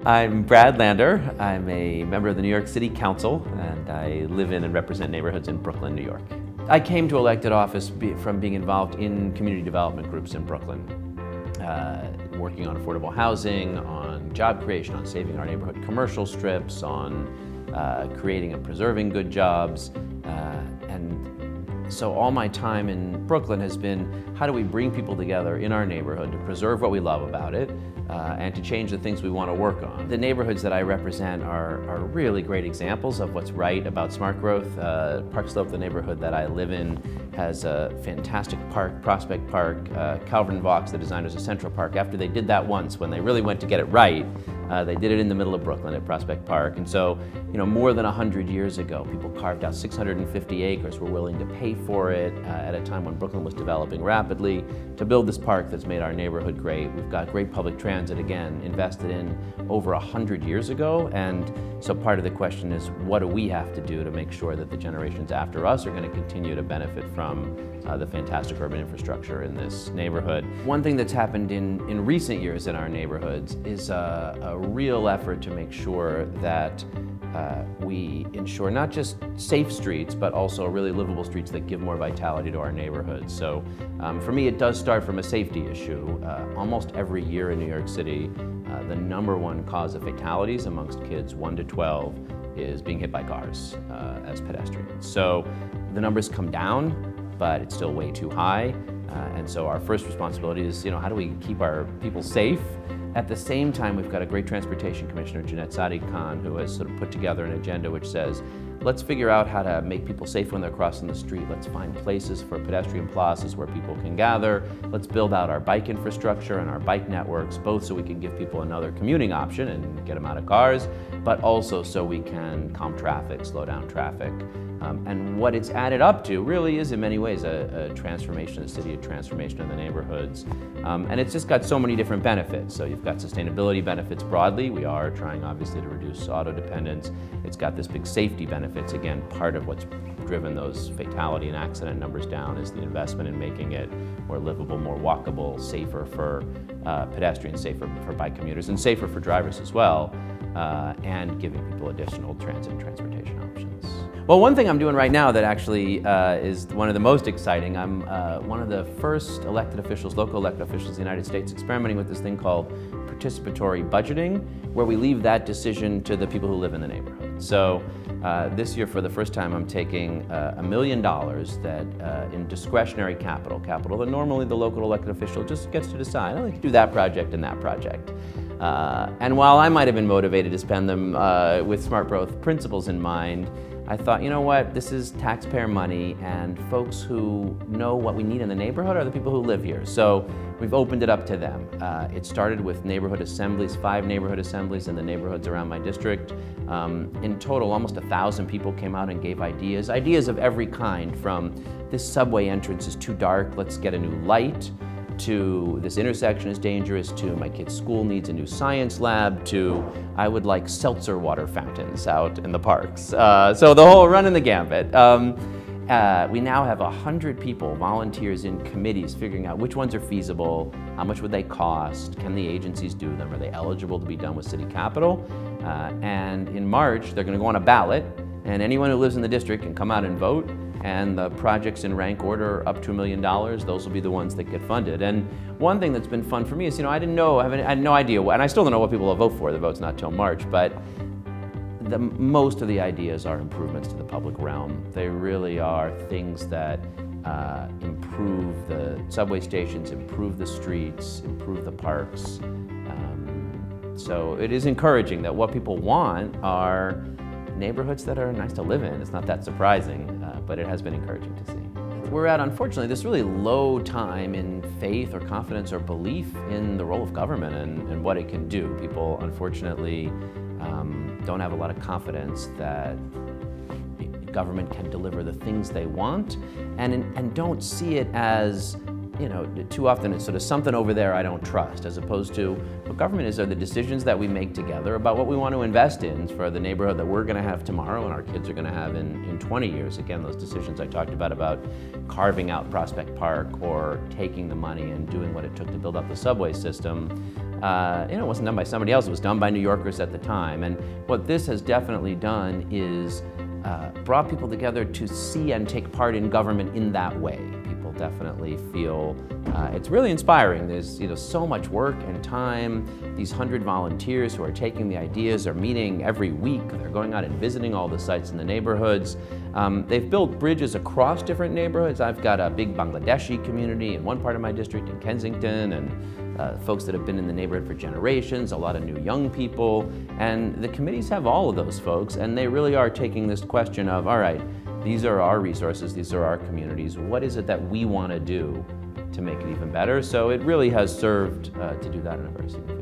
I'm Brad Lander. I'm a member of the New York City Council, and I live in and represent neighborhoods in Brooklyn, New York. I came to elected office from being involved in community development groups in Brooklyn, working on affordable housing, on job creation, on saving our neighborhood commercial strips, on creating and preserving good jobs. So all my time in Brooklyn has been, how do we bring people together in our neighborhood to preserve what we love about it and to change the things we want to work on. The neighborhoods that I represent are really great examples of what's right about smart growth. Park Slope, the neighborhood that I live in, has a fantastic park, Prospect Park. Calvin Vaux, the designers of Central Park, after they did that once, when they really went to get it right, they did it in the middle of Brooklyn at Prospect Park. And so, more than 100 years ago, people carved out 650 acres, were willing to pay for it at a time when Brooklyn was developing rapidly to build this park that's made our neighborhood great. We've got great public transit, again, invested in over 100 years ago. And so part of the question is, what do we have to do to make sure that the generations after us are going to continue to benefit from the fantastic urban infrastructure in this neighborhood? One thing that's happened in recent years in our neighborhoods is a real effort to make sure that we ensure not just safe streets, but also really livable streets that give more vitality to our neighborhoods. So for me, it does start from a safety issue. Almost every year in New York City, the #1 cause of fatalities amongst kids 1 to 12 is being hit by cars as pedestrians. So the numbers come down, but it's still way too high. And so our first responsibility is, how do we keep our people safe? At the same time, we've got a great transportation commissioner, Jeanette Sadiq-Khan, who has sort of put together an agenda which says, let's figure out how to make people safe when they're crossing the street. Let's find places for pedestrian plazas where people can gather. Let's build out our bike infrastructure and our bike networks, both so we can give people another commuting option and get them out of cars, but also so we can calm traffic, slow down traffic. And what it's added up to really is in many ways a transformation of the city, a transformation of the neighborhoods. And it's just got so many different benefits. So you've got sustainability benefits broadly. We are trying obviously to reduce auto dependence. It's got this big safety benefits. Again, part of what's driven those fatality and accident numbers down is the investment in making it more livable, more walkable, safer for pedestrians, safer for bike commuters, and safer for drivers as well, and giving people additional transit and transportation options. Well, one thing I'm doing right now that actually is one of the most exciting, I'm one of the first elected officials, local elected officials in the United States, experimenting with this thing called participatory budgeting, where we leave that decision to the people who live in the neighborhood. So this year, for the first time, I'm taking $1 million that in discretionary capital that normally the local elected official just gets to decide, I like to do that project and that project. And while I might have been motivated to spend them with smart growth principles in mind, I thought, what, this is taxpayer money, and folks who know what we need in the neighborhood are the people who live here. So we've opened it up to them. It started with neighborhood assemblies, 5 neighborhood assemblies in the neighborhoods around my district. In total, almost 1,000 people came out and gave ideas of every kind, from this subway entrance is too dark, let's get a new light, to this intersection is dangerous, to my kid's school needs a new science lab, to I would like seltzer water fountains out in the parks. So the whole run in the gambit. We now have 100 people, volunteers in committees, figuring out which ones are feasible, how much would they cost, can the agencies do them, are they eligible to be done with city capital? And in March, they're going to go on a ballot, and anyone who lives in the district can come out and vote. And the projects in rank order up to $1 million, those will be the ones that get funded. And one thing that's been fun for me is, I had no idea, and I still don't know what people will vote for. The vote's not till March, but most of the ideas are improvements to the public realm. They really are things that improve the subway stations, improve the streets, improve the parks. So it is encouraging that what people want are neighborhoods that are nice to live in. It's not that surprising, but it has been encouraging to see. We're at, unfortunately, this really low time in faith or confidence or belief in the role of government and what it can do. People, unfortunately, don't have a lot of confidence that government can deliver the things they want, and don't see it as, too often it's sort of something over there I don't trust, as opposed to what government are the decisions that we make together about what we want to invest in for the neighborhood that we're going to have tomorrow and our kids are going to have in 20 years. Again, those decisions I talked about carving out Prospect Park or taking the money and doing what it took to build up the subway system. it wasn't done by somebody else, it was done by New Yorkers at the time. And what this has definitely done is brought people together to see and take part in government in that way. People definitely feel it's really inspiring. There's so much work and time. These 100 volunteers who are taking the ideas are meeting every week. They're going out and visiting all the sites in the neighborhoods. They've built bridges across different neighborhoods. I've got a big Bangladeshi community in one part of my district in Kensington, and folks that have been in the neighborhood for generations, a lot of new young people. And the committees have all of those folks, and they really are taking this question of, all right, these are our resources, these are our communities. What is it that we want to do to make it even better? So it really has served to do that in a very significant way.